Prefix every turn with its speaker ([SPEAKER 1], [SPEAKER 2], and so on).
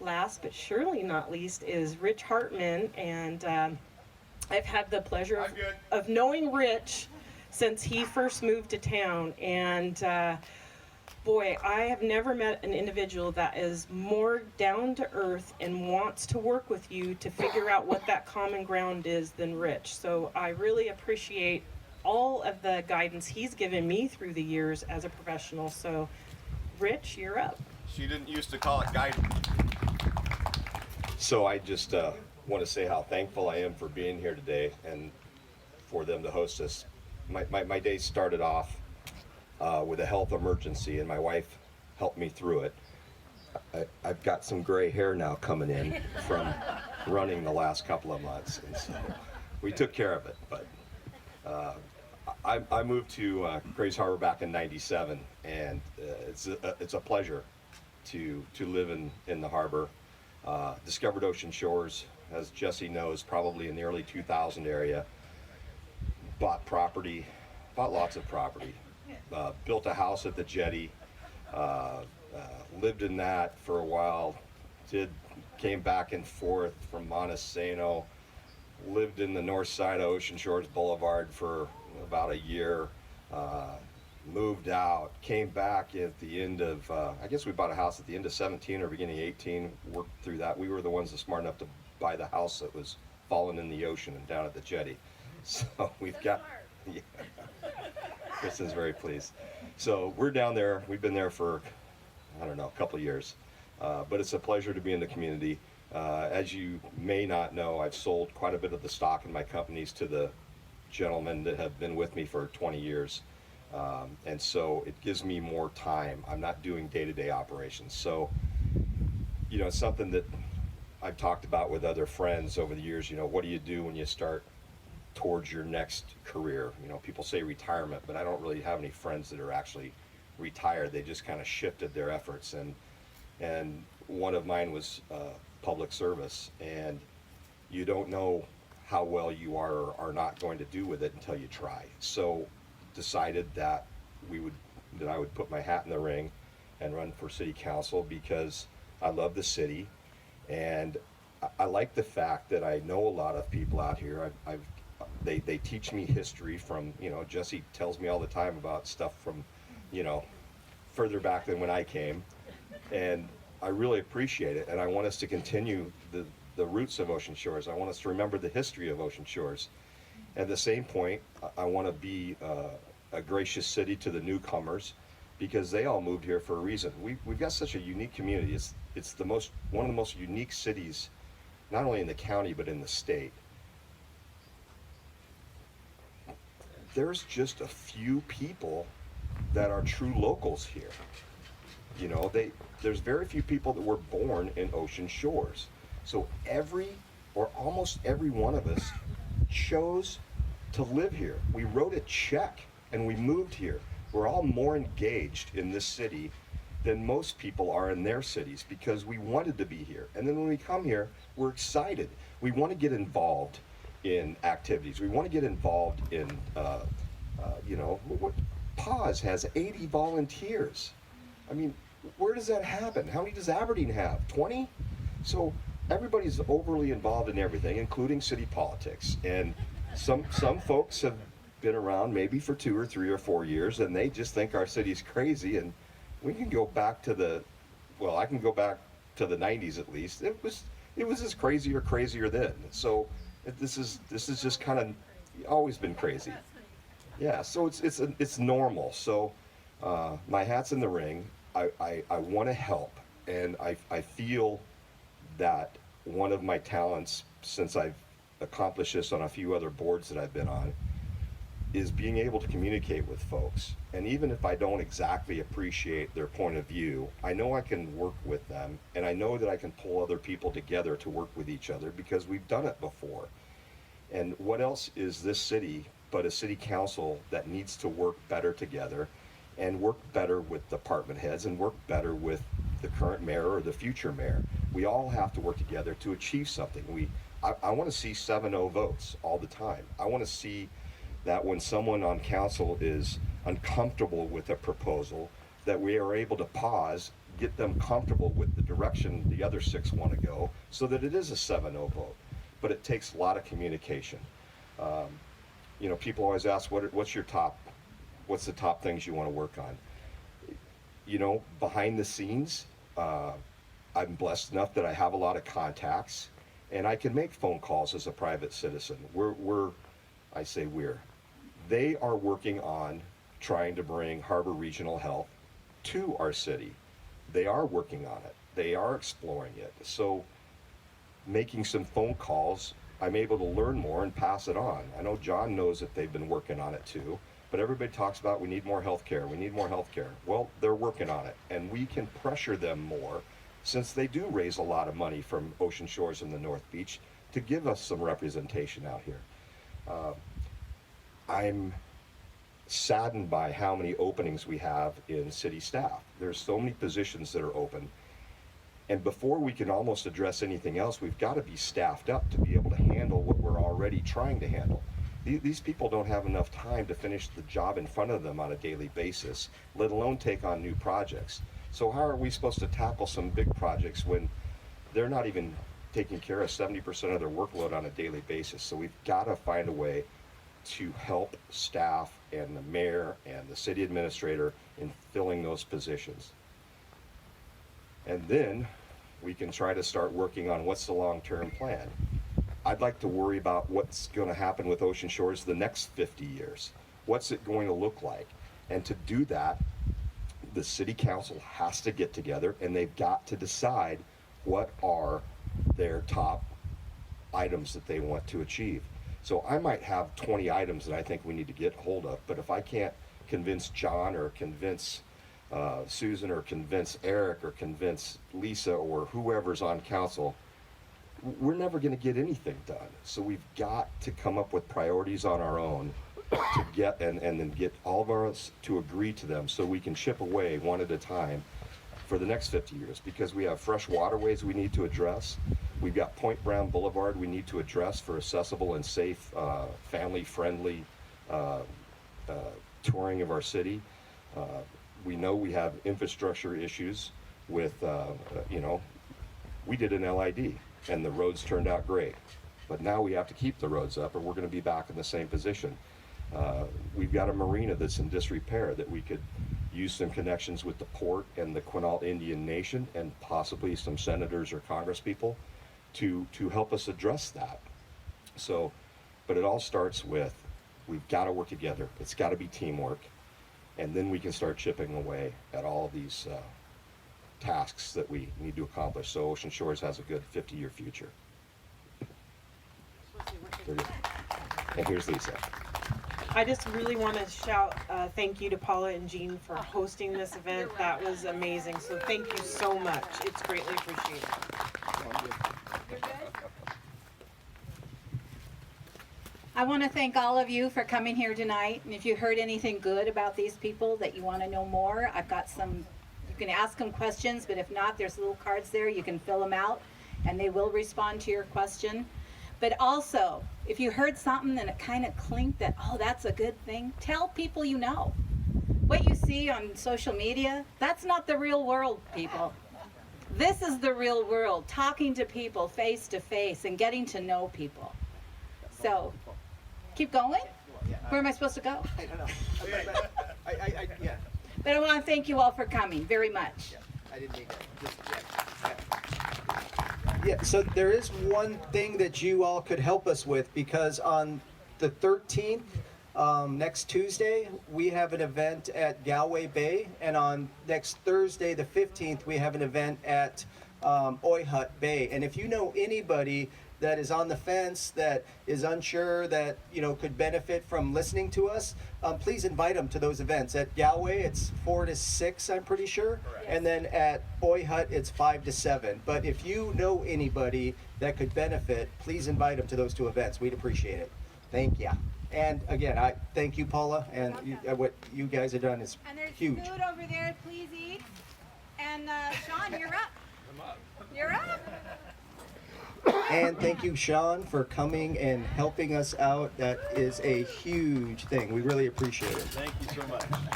[SPEAKER 1] last but surely not least is Rich Hartman, and I've had the pleasure of knowing Rich since he first moved to town, and boy, I have never met an individual that is more down to earth and wants to work with you to figure out what that common ground is than Rich. So I really appreciate all of the guidance he's given me through the years as a professional. So Rich, you're up.
[SPEAKER 2] She didn't used to call it guidance. So I just want to say how thankful I am for being here today and for them to host us. My day started off with a health emergency, and my wife helped me through it. I've got some gray hair now coming in from running the last couple of months, and so we took care of it. But I moved to Grays Harbor back in '97, and it's a pleasure to live in the harbor. Discovered Ocean Shores, as Jesse knows, probably in the early 2000 area. Bought lots of property. Built a house at the jetty. Lived in that for a while. Came back and forth from Montesano. Lived in the north side of Ocean Shores Boulevard for about a year. Moved out, came back at the end of, I guess we bought a house at the end of 17 or beginning of 18, worked through that. We were the ones that smart enough to buy the house that was falling in the ocean and down at the jetty. So we've got, yeah. Kristen's very pleased. So we're down there, we've been there for, I don't know, a couple of years. But it's a pleasure to be in the community. As you may not know, I've sold quite a bit of the stock in my companies to the gentlemen that have been with me for 20 years. And so it gives me more time. I'm not doing day-to-day operations. So, you know, it's something that I've talked about with other friends over the years. You know, what do you do when you start towards your next career? You know, people say retirement, but I don't really have any friends that are actually retired. They just kind of shifted their efforts. And one of mine was public service. And you don't know how well you are or are not going to do with it until you try. So decided that I would put my hat in the ring and run for city council because I love the city, and I like the fact that I know a lot of people out here. They teach me history from, you know, Jesse tells me all the time about stuff from, you know, further back than when I came, and I really appreciate it, and I want us to continue the roots of Ocean Shores. I want us to remember the history of Ocean Shores. At the same point, I want to be a gracious city to the newcomers, because they all moved here for a reason. We've got such a unique community. It's one of the most unique cities, not only in the county but in the state. There's just a few people that are true locals here. You know, there's very few people that were born in Ocean Shores. So almost every one of us chose to live here. We wrote a check and we moved here. We're all more engaged in this city than most people are in their cities because we wanted to be here. And then when we come here, we're excited. We want to get involved in activities. We want to get involved in, you know, PAWS has 80 volunteers. I mean, where does that happen? How many does Aberdeen have? 20? So everybody's overly involved in everything, including city politics. And some folks have been around maybe for 2 or 3 or 4 years, and they just think our city's crazy. And we can go back to I can go back to the 90s at least. It was as crazier then. So this is just kind of always been crazy. Yeah. So it's normal. So my hat's in the ring. I want to help, and I feel that one of my talents, since I've accomplished this on a few other boards that I've been on, is being able to communicate with folks. And even if I don't exactly appreciate their point of view, I know I can work with them, and I know that I can pull other people together to work with each other because we've done it before. And what else is this city but a city council that needs to work better together and work better with department heads and work better with the current mayor or the future mayor? We all have to work together to achieve something. I want to see 7-0 votes all the time. I want to see that when someone on council is uncomfortable with a proposal, that we are able to pause, get them comfortable with the direction the other 6 want to go, so that it is a 7-0 vote. But it takes a lot of communication. You know, people always ask, what's the top things you want to work on? You know, behind the scenes, I'm blessed enough that I have a lot of contacts, and I can make phone calls as a private citizen. They are working on trying to bring Harbor Regional Health to our city. They are working on it. They are exploring it. So making some phone calls, I'm able to learn more and pass it on. I know John knows that they've been working on it too, but everybody talks about we need more health care, we need more health care. Well, they're working on it, and we can pressure them more, since they do raise a lot of money from Ocean Shores and the North Beach, to give us some representation out here. I'm saddened by how many openings we have in city staff. There's so many positions that are open. And before we can almost address anything else, we've got to be staffed up to be able to handle what we're already trying to handle. These people don't have enough time to finish the job in front of them on a daily basis, let alone take on new projects. So how are we supposed to tackle some big projects when they're not even taking care of 70% of their workload on a daily basis? So we've got to find a way to help staff and the mayor and the city administrator in filling those positions. And then we can try to start working on what's the long-term plan. I'd like to worry about what's going to happen with Ocean Shores the next 50 years. What's it going to look like? And to do that, the city council has to get together, and they've got to decide what are their top items that they want to achieve. So I might have 20 items that I think we need to get hold of, but if I can't convince John or convince Susan or convince Eric or convince Lisa or whoever's on council, we're never going to get anything done. So we've got to come up with priorities on our own to get and then get all of us to agree to them, so we can chip away one at a time for the next 50 years, because we have fresh waterways we need to address. We've got Point Brown Boulevard we need to address for accessible and safe, family-friendly touring of our city. We know we have infrastructure issues with, you know, we did an LID and the roads turned out great, but now we have to keep the roads up or we're going to be back in the same position. We've got a marina that's in disrepair that we could use some connections with the port and the Quinault Indian Nation and possibly some senators or congresspeople to help us address that. So, but it all starts with, we've got to work together. It's got to be teamwork. And then we can start chipping away at all these tasks that we need to accomplish. So Ocean Shores has a good 50-year future. And here's Lisa.
[SPEAKER 1] I just really want to shout thank you to Paula and Jean for hosting this event. That was amazing. So thank you so much. It's greatly appreciated.
[SPEAKER 3] I want to thank all of you for coming here tonight. And if you heard anything good about these people that you want to know more, I've got some, you can ask them questions, but if not, there's little cards there. You can fill them out and they will respond to your question. But also, if you heard something and it kind of clinked that, oh, that's a good thing, tell people you know. What you see on social media, that's not the real world, people. This is the real world, talking to people face to face and getting to know people. So, keep going? Where am I supposed to go?
[SPEAKER 4] I don't know. Yeah.
[SPEAKER 3] But I want to thank you all for coming very much.
[SPEAKER 4] Yeah. I didn't mean that. Just, yeah, so there is one thing that you all could help us with, because on the 13th, next Tuesday, we have an event at Galloway Bay, and on next Thursday, the 15th, we have an event at Oyhut Bay. And if you know anybody that is on the fence, that is unsure, that could benefit from listening to us, please invite them to those events. At Galloway, it's 4 to 6, I'm pretty sure, and then at Oyhut, it's 5 to 7. But if you know anybody that could benefit, please invite them to those two events. We'd appreciate it. Thank you. And again, I thank you, Paula, and what you guys have done is
[SPEAKER 3] And there's
[SPEAKER 4] huge.
[SPEAKER 3] food over there, please eat. And Sean, you're up. You're up.
[SPEAKER 4] And thank you, Sean, for coming and helping us out. That is a huge thing. We really appreciate it.
[SPEAKER 5] Thank you so much.